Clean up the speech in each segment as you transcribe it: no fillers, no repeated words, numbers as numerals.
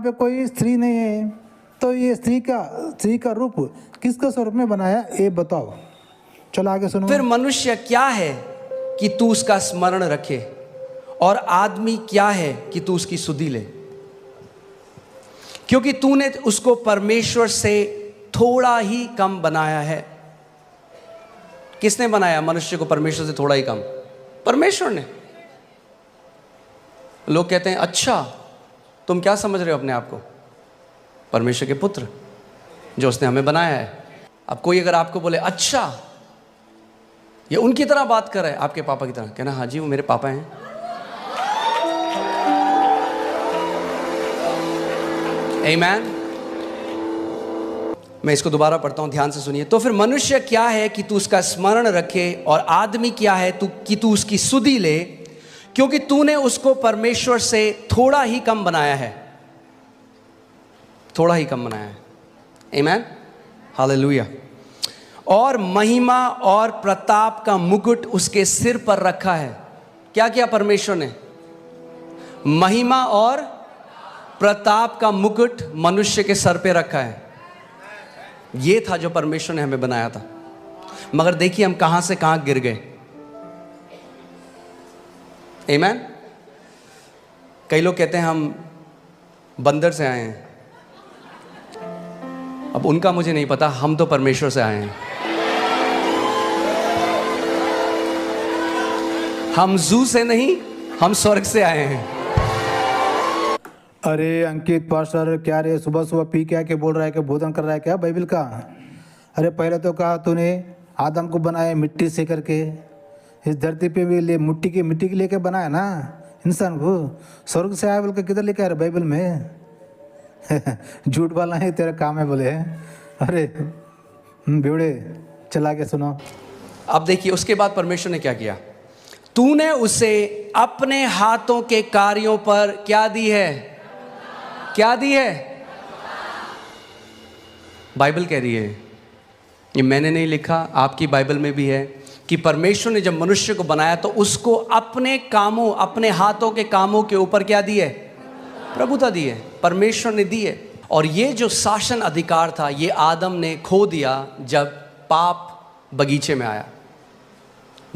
पे कोई स्त्री नहीं है, तो ये स्त्री का रूप किसके स्वरूप में बनाया, ये बताओ। चलो आगे सुनो। फिर मनुष्य क्या है कि तू उसका स्मरण रखे, और आदमी क्या है कि तू उसकी सुधि ले, क्योंकि तूने उसको परमेश्वर से थोड़ा ही कम बनाया है। किसने बनाया मनुष्य को परमेश्वर से थोड़ा ही कम? परमेश्वर ने। लोग कहते हैं अच्छा तुम क्या समझ रहे हो अपने आप को? परमेश्वर के पुत्र जो उसने हमें बनाया है। अब कोई अगर आपको बोले अच्छा ये उनकी तरह बात कर रहा है, आपके पापा की तरह, कहना हाँ जी वो मेरे पापा हैं। आमीन। मैं इसको दोबारा पढ़ता हूं, ध्यान से सुनिए। तो फिर मनुष्य क्या है कि तू उसका स्मरण रखे, और आदमी क्या है कि तू उसकी सुधि ले, क्योंकि तूने उसको परमेश्वर से थोड़ा ही कम बनाया है। थोड़ा ही कम बनाया है। आमीन, हालेलुया। और महिमा और प्रताप का मुकुट उसके सिर पर रखा है। क्या किया परमेश्वर ने? महिमा और प्रताप का मुकुट मनुष्य के सर पे रखा है। ये था जो परमेश्वर ने हमें बनाया था। मगर देखिए हम कहां से कहां गिर गए। आमीन। कई लोग कहते हैं हम बंदर से आए हैं। अब उनका मुझे नहीं पता, हम तो परमेश्वर से आए हैं। हम जू से नहीं, हम स्वर्ग से आए हैं। अरे अंकित पास्टर क्या रे, सुबह सुबह पी क्या के बोल रहा है कि बोधन कर रहा है क्या बाइबल का? अरे पहले तो कहा तूने आदम को बनाया मिट्टी से करके, इस धरती पे भी ले मिट्टी के लेके बनाया ना इंसान को। स्वर्ग से आया बोल के किधर लेके आ रहा बाइबल में? झूठ वाला है तेरा काम है बोले। अरे बेवड़े, चला के सुनो। अब देखिए उसके बाद परमेश्वर ने क्या किया। तूने उसे अपने हाथों के कार्यों पर क्या दी है? क्या दी है? बाइबल कह रही है, ये मैंने नहीं लिखा, आपकी बाइबल में भी है कि परमेश्वर ने जब मनुष्य को बनाया तो उसको अपने कामों, अपने हाथों के कामों के ऊपर क्या दी है? प्रभुता दी है। परमेश्वर ने दी है। और ये जो शासन अधिकार था ये आदम ने खो दिया जब पाप बगीचे में आया,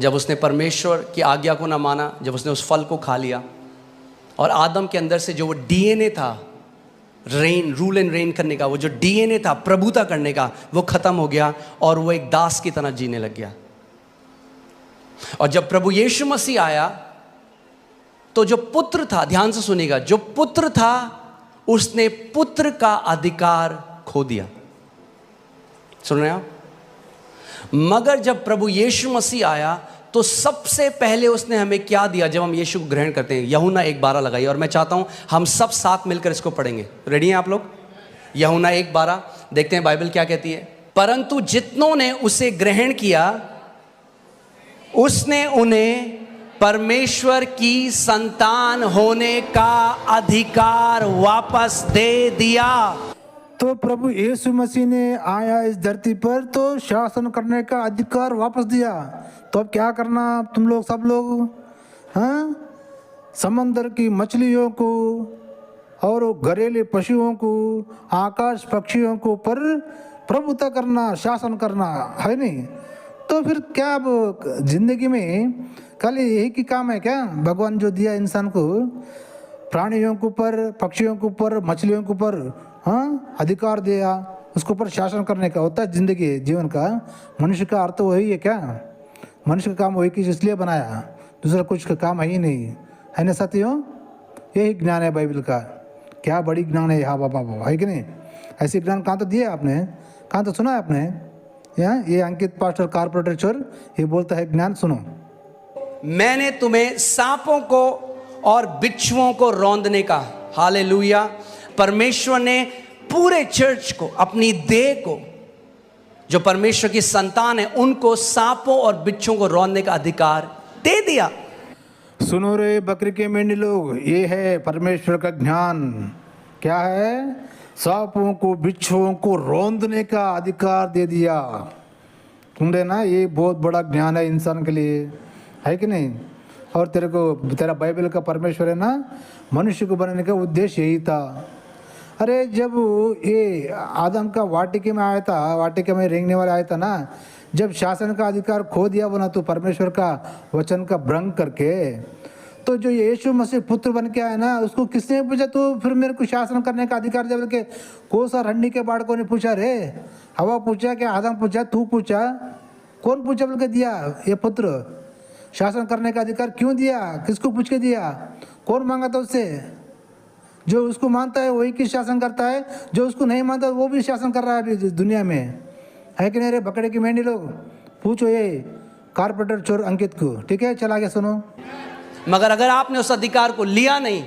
जब उसने परमेश्वर की आज्ञा को ना माना, जब उसने उस फल को खा लिया। और आदम के अंदर से जो वो डीएनए था रूल एंड रेन करने का, वो जो डीएनए था प्रभुता करने का, वो खत्म हो गया और वो एक दास की तरह जीने लग गया। और जब प्रभु यीशु मसीह आया तो जो पुत्र था, ध्यान से सुनिएगा, जो पुत्र था उसने पुत्र का अधिकार खो दिया। सुन रहे हैं आप? मगर जब प्रभु यीशु मसीह आया तो सबसे पहले उसने हमें क्या दिया? जब हम यीशु को ग्रहण करते हैं, यूहन्ना 1:12 लगाइए, और मैं चाहता हूं हम सब साथ मिलकर इसको पढ़ेंगे। रेडी हैं आप लोग? यूहन्ना 1:12 देखते हैं बाइबल क्या कहती है। परंतु जितनों ने उसे ग्रहण किया उसने उन्हें परमेश्वर की संतान होने का अधिकार वापस दे दिया। तो प्रभु यीशु मसीह ने आया इस धरती पर तो शासन करने का अधिकार वापस दिया। तो अब क्या करना तुम लोग, सब लोग? हाँ, समंदर की मछलियों को और घरेलू पशुओं को, आकाश पक्षियों को पर प्रभुता करना, शासन करना है नहीं? तो फिर क्या अब जिंदगी में खाली यही की काम है क्या? भगवान जो दिया इंसान को, प्राणियों के ऊपर, पक्षियों के ऊपर, मछलियों के ऊपर, हाँ, अधिकार दिया, उसके ऊपर शासन करने का होता है जिंदगी, जीवन का। मनुष्य का अर्थ वही है क्या? मनुष्य का काम वही किस इसलिए बनाया, दूसरा कुछ का काम है ही नहीं, है ना साथियों? यही ज्ञान है बाइबल का। क्या बड़ी ज्ञान है, हाँ बाबा है कि नहीं? ऐसी ज्ञान कहाँ तो दिया आपने, कहाँ तो सुना है आपने? ये अंकित पास्टर कारपोरेटर चोर ये बोलता है ज्ञान सुनो। मैंने तुम्हें सांपों को और बिच्छुओं को रौंदने का, हालेलुया, परमेश्वर ने पूरे चर्च को, अपनी देह को, जो परमेश्वर की संतान है, उनको सांपों और बिच्छुओं को रौंदने का अधिकार दे दिया। सुनो रे बकरी के मेंढी लोग, ये है परमेश्वर का ज्ञान। क्या है? सांपों को, बिच्छुओं को रौंदने का अधिकार दे दिया तुमने ना। ये बहुत बड़ा ज्ञान है इंसान के लिए, है कि नहीं? और तेरा बाइबल का परमेश्वर है ना, मनुष्य को बनाने का उद्देश्य यही था। अरे जब ये आदम का वाटिके में आया था, वाटिके में रेंगने वाला आया था ना, जब शासन का अधिकार खो दिया वो ना, तो परमेश्वर का वचन का भ्रंग करके, तो जो यीशु मसीह पुत्र बन के आया ना, उसको किसने पूछा तो फिर मेरे को शासन करने का अधिकार दे? के कोसा रंडी के बाड़कों ने पूछा रे? हवा पूछा क्या? आदम पूछा? तू पूछा? कौन पूछा बोल के दिया? ये पुत्र शासन करने का अधिकार क्यों दिया? किसको पूछ के दिया? कौन मांगा था उससे? जो उसको मानता है वही की शासन करता है, जो उसको नहीं मानता वो भी शासन कर रहा है अभी दुनिया में, है कि नहीं रे बकरे की मेंढी लोग? पूछो ये कारपेंटर चोर अंकित को। ठीक है, चला गया, सुनो। मगर अगर आपने उस अधिकार को लिया नहीं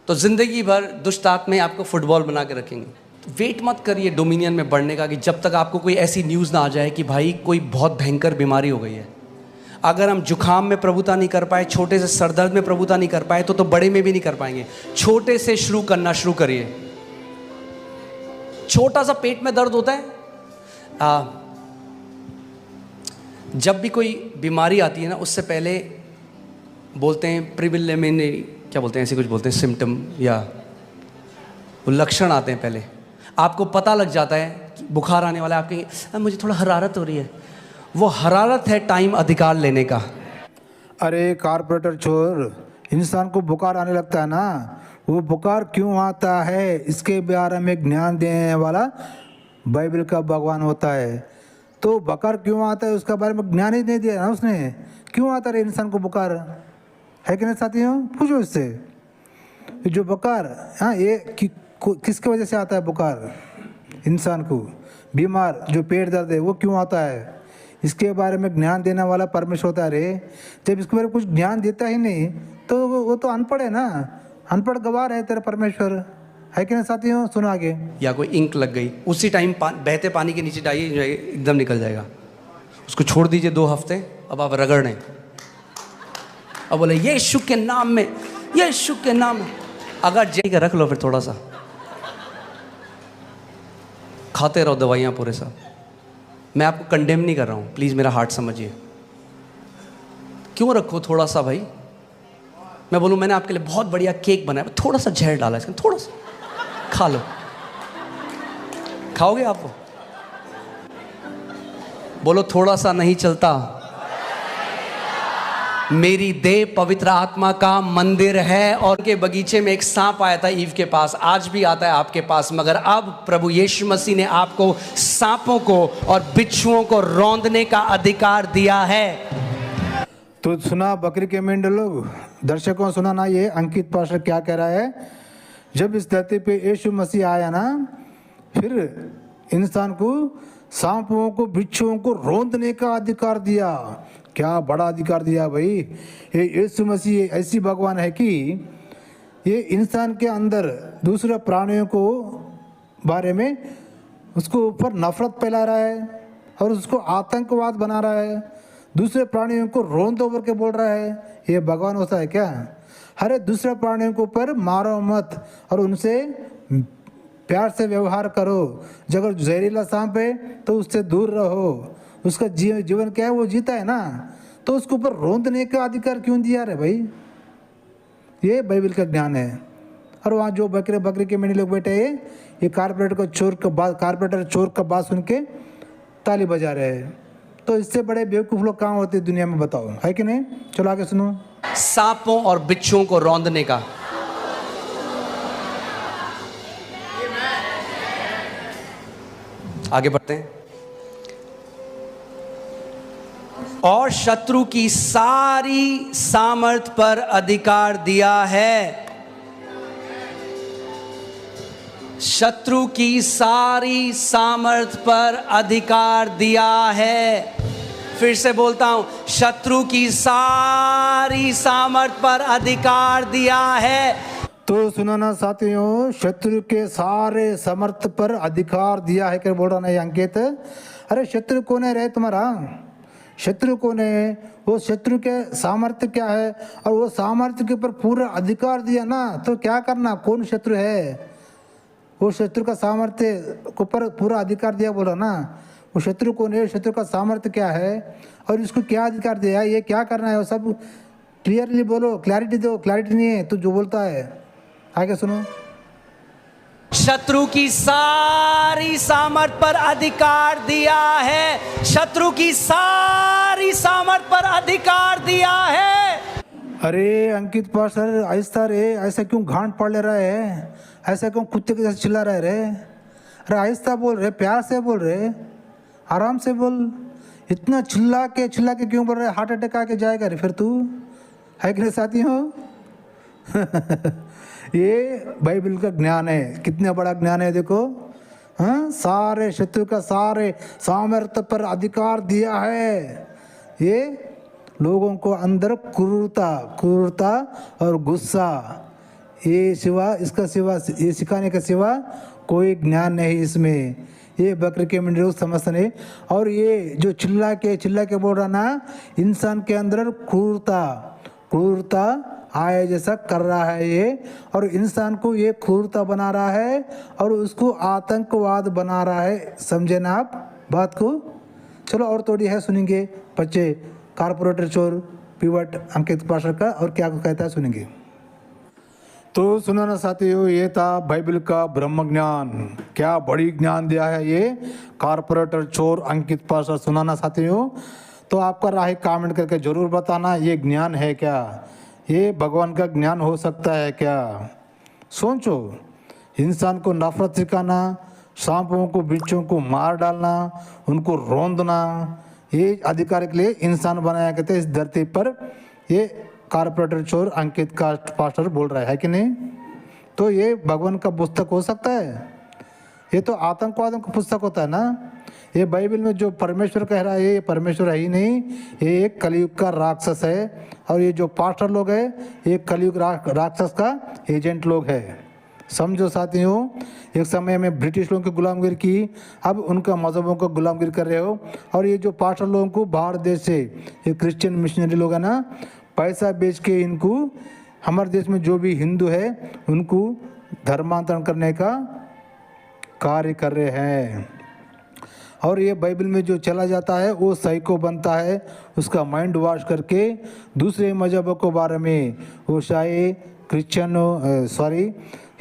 तो जिंदगी भर दुष्ट आत्माएं आपको फुटबॉल बना के रखेंगे। तो वेट मत करिए डोमिनियन में बढ़ने का, कि जब तक आपको कोई ऐसी न्यूज़ ना आ जाए कि भाई कोई बहुत भयंकर बीमारी हो गई है। अगर हम जुखाम में प्रभुता नहीं कर पाए, छोटे से सरदर्द में प्रभुता नहीं कर पाए, तो बड़े में भी नहीं कर पाएंगे। छोटे से शुरू करना शुरू करिए। छोटा सा पेट में दर्द होता है, जब भी कोई बीमारी आती है ना, उससे पहले बोलते हैं प्रिलिमिनरी, क्या बोलते हैं, ऐसे कुछ बोलते हैं, सिम्टम या वो लक्षण आते हैं। पहले आपको पता लग जाता है कि बुखार आने वाला है, आप कहेंगे मुझे थोड़ा हरारत हो रही है। वो हरारत है टाइम अधिकार लेने का। अरे कारपोरेटर चोर, इंसान को बुखार आने लगता है ना, वो बुखार क्यों आता है इसके बारे में ज्ञान देने वाला बाइबल का भगवान होता है। तो बुखार क्यों आता है उसका बारे में ज्ञान ही नहीं दिया ना उसने। क्यों आता है इंसान को बुखार, है कि नहीं साथियों? पूछो इससे। जो बुखार, हाँ, ये किसके वजह से आता है बुखार इंसान को? बीमार जो पेट दर्द है वो क्यों आता है, इसके बारे में ज्ञान देने वाला परमेश्वर होता है रे। जब इसके बारे में कुछ ज्ञान देता ही नहीं तो वो तो अनपढ़ है ना, अनपढ़ गवार है तेरा परमेश्वर, है कि नहीं साथियों? सुनो आगे। या कोई इंक लग गई, उसी टाइम बहते पानी के नीचे डालिए, एकदम निकल जाएगा। उसको छोड़ दीजिए 2 हफ्ते, अब आप रगड़ने, अब बोले यीशु के नाम में, यीशु के नाम में। अगर जय रख लो, फिर थोड़ा सा खाते रहो दवाइयाँ पूरे साथ। मैं आपको कंडेम नहीं कर रहा हूँ, प्लीज़ मेरा हार्ट समझिए। क्यों रखो थोड़ा सा भाई? मैं बोलूँ मैंने आपके लिए बहुत बढ़िया केक बनाया, थोड़ा सा जहर डाला इसमें, थोड़ा सा खा लो। खाओगे आप? बोलो थोड़ा सा नहीं चलता। मेरी देह पवित्र आत्मा का मंदिर है। और के बगीचे में एक सांप आया था ईव के पास, आज भी आता है आपके पास, मगर अब प्रभु यीशु मसीह ने आपको सांपों को और बिच्छुओं को रौंदने का अधिकार दिया है। तो सुना बकरी के मेंढे लोग, दर्शकों सुना ना ये अंकित पास्टर क्या कह रहा है। जब इस धरती पे यीशु मसीह आया ना, फिर इंसान को सांपों को बिच्छुओं को रौंदने का अधिकार दिया। क्या बड़ा अधिकार दिया भाई। ये यीशु मसीह ऐसी भगवान है कि ये इंसान के अंदर दूसरे प्राणियों को बारे में उसको ऊपर नफरत फैला रहा है और उसको आतंकवाद बना रहा है, दूसरे प्राणियों को रोन दो करके बोल रहा है। ये भगवान होता है क्या? हरे दूसरे प्राणियों के ऊपर मारो मत और उनसे प्यार से व्यवहार करो। अगर जहरीला सांप है तो उससे दूर रहो। उसका जीवन क्या है, वो जीता है ना, तो उसके ऊपर रोंदने का अधिकार क्यों दिया रे भाई? ये बाइबल का ज्ञान है। और वहाँ जो बकरे के मेंढे लोग बैठे हैं, ये कारपोरेटर चोर का बात सुन के ताली बजा रहे हैं। तो इससे बड़े बेवकूफ लोग कहाँ होते हैं दुनिया में, बताओ, है कि नहीं? चलो आगे सुनो। सांपों और बिच्छुओं को रौंदने का। आगे बढ़ते हैं। और शत्रु की सारी सामर्थ पर अधिकार दिया है। शत्रु की सारी सामर्थ पर अधिकार दिया है। फिर से बोलता हूं, शत्रु की सारी सामर्थ पर अधिकार दिया है। तो सुनो ना साथियों, शत्रु के सारे समर्थ पर अधिकार दिया है, क्या बोल रहा ना ये अंकित? अरे शत्रु कौन है रे तुम्हारा? शत्रु कौन है? वो शत्रु के सामर्थ्य क्या है, और वो सामर्थ्य के ऊपर पूरा अधिकार दिया ना, तो क्या करना? कौन शत्रु है? वो शत्रु का सामर्थ्य के ऊपर पूरा अधिकार दिया, बोला ना। वो शत्रु कौन है, शत्रु का सामर्थ्य क्या है और इसको क्या अधिकार दिया है, ये क्या करना है, वो सब क्लियरली बोलो, क्लैरिटी दो। क्लैरिटी नहीं है तो जो बोलता है। आगे सुनो। शत्रु की सारी सामर्थ पर अधिकार दिया है। शत्रु की सारी सामर्थ पर अधिकार दिया है। अरे अंकित पास्टर आहिस्ता रे, ऐसा क्यों घाट पड़ ले रहा है, ऐसा क्यों कुत्ते के जैसे चिल्ला रहे रे? अरे आहिस्ता बोल रहे, प्यार से बोल रहे, आराम से बोल। इतना चिल्ला के क्यों बोल रहे? हार्ट अटैक आके जाएगा रे फिर तू, है कि नहीं साथी हो? ये बाइबल का ज्ञान है, कितना बड़ा ज्ञान है देखो। हाँ, सारे शत्रु का सारे सामर्थ्य पर अधिकार दिया है। ये लोगों को अंदर क्रूरता और गुस्सा, ये सिवा इसका सिवा, ये सिखाने के सिवा कोई ज्ञान नहीं इसमें। ये बकरी के मंडल समझते नहीं। और ये जो चिल्ला के बोल रहा ना, इंसान के अंदर क्रूरता आए जैसा कर रहा है ये, और इंसान को ये क्रूरता बना रहा है और उसको आतंकवाद बना रहा है। समझे ना आप बात को? चलो और थोड़ी है सुनेंगे बच्चे, कारपोरेटर चोर पिवट अंकित पास्टर का और क्या कहता है सुनेंगे। तो सुना ना साथियों, ये था बाइबल का ब्रह्म ज्ञान। क्या बड़ी ज्ञान दिया है ये कारपोरेटर चोर अंकित पास्टर। सुना ना साथियों? तो आपका राय कमेंट करके जरूर बताना, ये ज्ञान है क्या? ये भगवान का ज्ञान हो सकता है क्या? सोचो, इंसान को नफरत सिखाना, सांपों को बिच्छों को मार डालना, उनको रौंदना, ये अधिकार के लिए इंसान बनाया गया था इस धरती पर। ये कारपोरेटर चोर अंकित का पास्टर बोल रहा है कि नहीं? तो ये भगवान का पुस्तक हो सकता है? ये तो आतंकवादियों का पुस्तक होता है ना। ये बाइबल में जो परमेश्वर कह रहा है ये परमेश्वर है ही नहीं, ये एक कलयुग का राक्षस है। और ये जो पास्टर लोग हैं ये कलयुग राक्षस का एजेंट लोग हैं। समझो साथियों, एक समय में ब्रिटिश लोगों की गुलामगिरी की, अब उनका मजहबों को गुलामगिरी कर रहे हो। और ये जो पास्टर लोगों को बाहर देश से ये क्रिश्चियन मिशनरी लोग हैं ना, पैसा बेच के इनको हमारे देश में जो भी हिंदू है उनको धर्मांतरण करने का कार्य कर रहे हैं। और ये बाइबल में जो चला जाता है वो साइको बनता है, उसका माइंड वॉश करके दूसरे मजहबों के बारे में, वो चाहे क्रिश्चियन हो,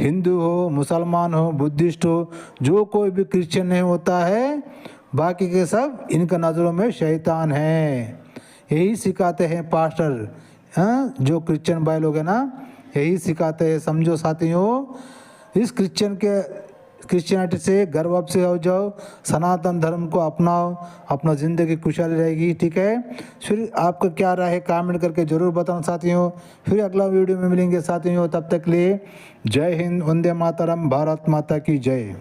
हिंदू हो, मुसलमान हो, बुद्धिस्ट हो, जो कोई भी क्रिश्चियन नहीं होता है, बाकी के सब इनका नज़रों में शैतान है। यही सिखाते हैं पास्टर, हाँ, जो क्रिश्चियन भाई लोग हैं ना, यही सिखाते हैं। समझो साथियों, इस क्रिश्चियनिटी से घर वापसी हो जाओ, सनातन धर्म को अपनाओ, अपना ज़िंदगी खुशहाली रहेगी। ठीक है? फिर आपका क्या राय है कमेंट करके ज़रूर बताना साथियों। फिर अगला वीडियो में मिलेंगे साथियों, तब तक लिए जय हिंद, वंदे मातरम, भारत माता की जय।